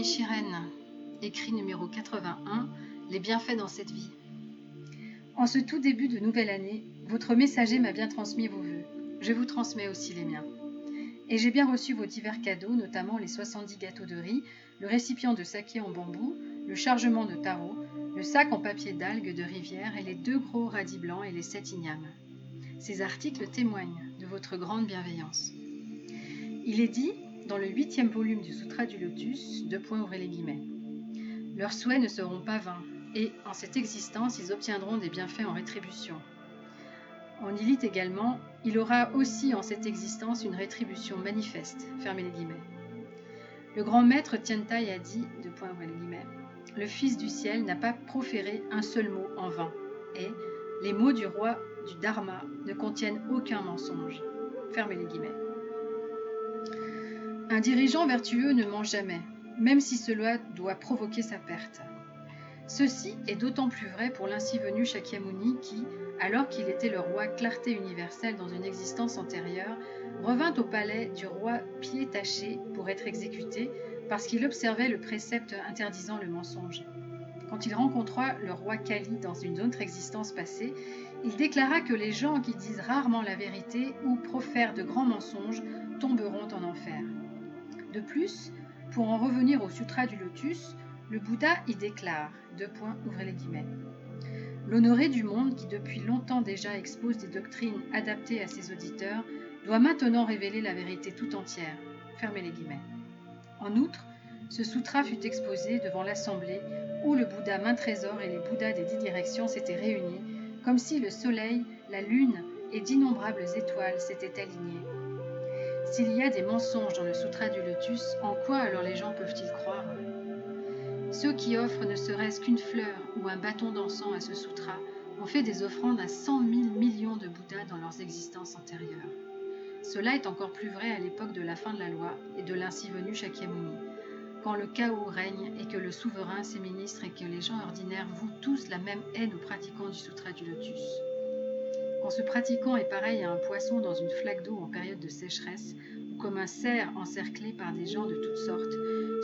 Nichiren, écrit numéro 81, Les bienfaits dans cette vie. En ce tout début de nouvelle année, votre messager m'a bien transmis vos vœux. Je vous transmets aussi les miens. Et j'ai bien reçu vos divers cadeaux, notamment les 70 gâteaux de riz, le récipient de saké en bambou, le chargement de taro, le sac en papier d'algues de rivière et les 2 gros radis blancs et les 7 ignames. Ces articles témoignent de votre grande bienveillance. Il est dit, dans le 8e volume du Sutra du Lotus, leurs souhaits ne seront pas vains, et, en cette existence, ils obtiendront des bienfaits en rétribution. On y lit également, il aura aussi en cette existence une rétribution manifeste, fermez les guillemets. Le grand maître Tiantai a dit, le Fils du ciel n'a pas proféré un seul mot en vain, et les mots du roi du Dharma ne contiennent aucun mensonge, fermez les guillemets. Un dirigeant vertueux ne ment jamais, même si cela doit provoquer sa perte. Ceci est d'autant plus vrai pour l'ainsi venu Shakyamuni qui, alors qu'il était le roi clarté universelle dans une existence antérieure, revint au palais du roi pied taché pour être exécuté parce qu'il observait le précepte interdisant le mensonge. Quand il rencontra le roi Kali dans une autre existence passée, il déclara que les gens qui disent rarement la vérité ou profèrent de grands mensonges tomberont en enfer. De plus, pour en revenir au Sutra du Lotus, le Bouddha y déclare, l'honoré du monde qui depuis longtemps déjà expose des doctrines adaptées à ses auditeurs doit maintenant révéler la vérité tout entière, fermez les guillemets. En outre, ce sutra fut exposé devant l'assemblée où le Bouddha main trésor et les Bouddhas des 10 directions s'étaient réunis, comme si le soleil, la lune et d'innombrables étoiles s'étaient alignés. S'il y a des mensonges dans le Sutra du Lotus, en quoi alors les gens peuvent-ils croire ? Ceux qui offrent ne serait-ce qu'une fleur ou un bâton d'encens à ce sutra ont fait des offrandes à 100 000 millions de Bouddhas dans leurs existences antérieures. Cela est encore plus vrai à l'époque de la fin de la loi et de l'ainsi venu Shakyamuni, quand le chaos règne et que le souverain, ses ministres et que les gens ordinaires vouent tous la même haine aux pratiquants du Sutra du Lotus. Quand ce pratiquant est pareil à un poisson dans une flaque d'eau en période de sécheresse, ou comme un cerf encerclé par des gens de toutes sortes,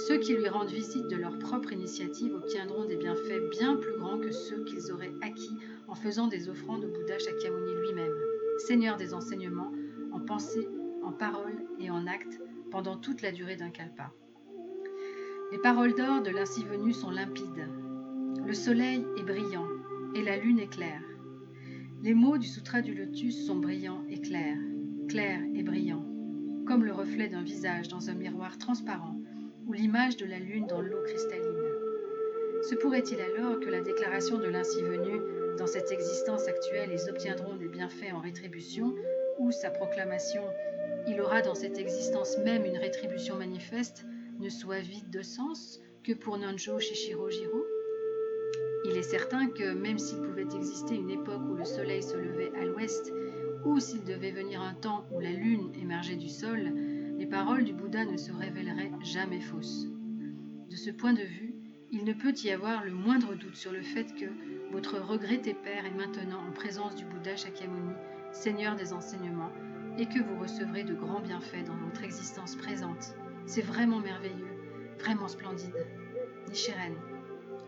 ceux qui lui rendent visite de leur propre initiative obtiendront des bienfaits bien plus grands que ceux qu'ils auraient acquis en faisant des offrandes au Bouddha Shakyamuni lui-même, Seigneur des enseignements, en pensée, en parole et en acte, pendant toute la durée d'un kalpa. Les paroles d'or de l'ainsi venu sont limpides. Le soleil est brillant et la lune est claire. Les mots du Sutra du Lotus sont brillants et clairs et brillants, comme le reflet d'un visage dans un miroir transparent ou l'image de la lune dans l'eau cristalline. Se pourrait-il alors que la déclaration de l'ainsi venu dans cette existence actuelle, ils obtiendront des bienfaits en rétribution, ou sa proclamation « il aura dans cette existence même une rétribution manifeste » ne soit vide de sens que pour Nanjo Shishiro Jiro ? Il est certain que même s'il pouvait exister une époque où le soleil se levait à l'ouest, ou s'il devait venir un temps où la lune émergeait du sol, les paroles du Bouddha ne se révéleraient jamais fausses. De ce point de vue, il ne peut y avoir le moindre doute sur le fait que votre regretté père est maintenant en présence du Bouddha Shakyamuni, Seigneur des enseignements, et que vous recevrez de grands bienfaits dans votre existence présente. C'est vraiment merveilleux, vraiment splendide. Nichiren.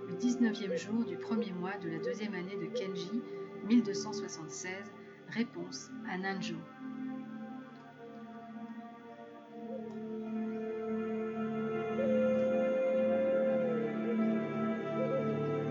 Le 19e jour du premier mois de la 2e année de Kenji, 1276, réponse à Nanjo.